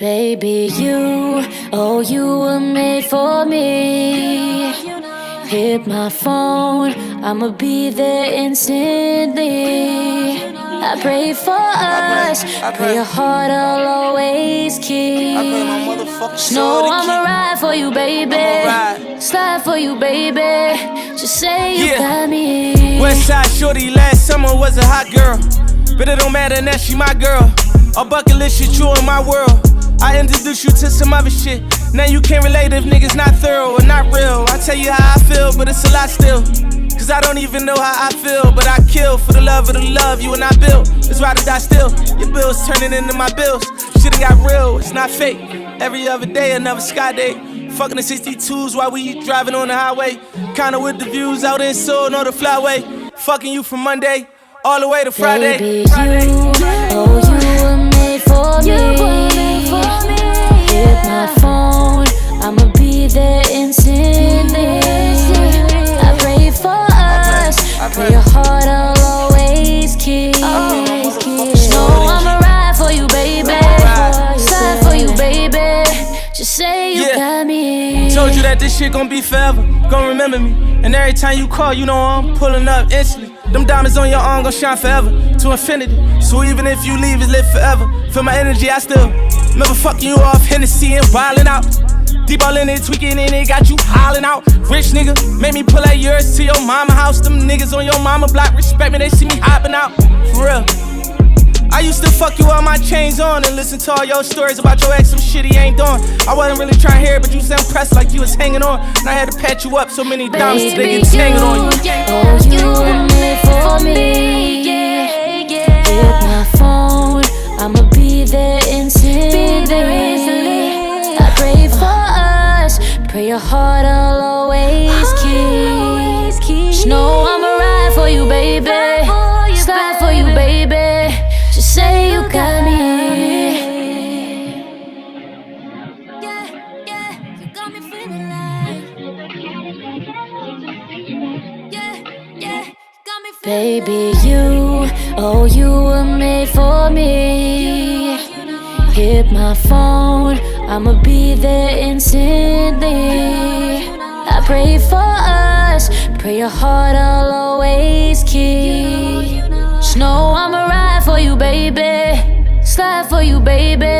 Baby, you were made for me. Hit my phone, I'ma be there instantly. I pray for us, pray your heart I'll always keep. No, I'ma ride for you, baby. Slide for you, baby. Just say you got me. Westside shorty last summer was a hot girl, but it don't matter now, she my girl. A bucket list shit, you in my world. I introduce you to some other shit. Now you can't relate if niggas not thorough or not real. I tell you how I feel, but it's a lot still. Cause I don't even know how I feel, but I kill for the love of the love you and I built. It's ride or die still. Your bills turning into my bills. Shit got real, it's not fake. Every other day, another sky day. Fucking the 62s while we driving on the highway. Kinda with the views out in Seoul or the flyway. Fucking you from Monday all the way to Friday. Baby, you were made for me. Hit my phone, I'ma be there instantly. I pray for us, pray your heart I'll always keep. No, I'ma ride for you, baby. Slide for you, baby. Just say you got me. Told you that this shit gon' be forever, gon' remember me. And every time you call, you know I'm pulling up instantly. Them diamonds on your arm gon' shine forever, to infinity. So even if you leave, it's lit forever. Feel my energy, I still remember fucking you off Hennessy and wildin' out. Deep all in it, tweaking in it, got you hollin' out. Rich nigga, made me pull out yours to your mama house. Them niggas on your mama block respect me, they see me hopping out. For real. I used to fuck you all my chains on and listen to all your stories about your ex, some shit he ain't doing. I wasn't really trying to hear it, but you sound pressed like you was hanging on. And I had to pat you up so many diamonds they get tangled on you. You were made for me. Hit my phone, I'ma be there instantly. I pray for us, pray your heart I'll always keep. No, I'ma ride for you, baby. Slide for you, baby. Just say you got me. You got me feeling like. Got me feeling. Baby, you were made for me. Hit my phone, I'ma be there instantly. I pray for us, pray your heart I'll always keep. No, I'ma ride for you, baby. Slide for you, baby.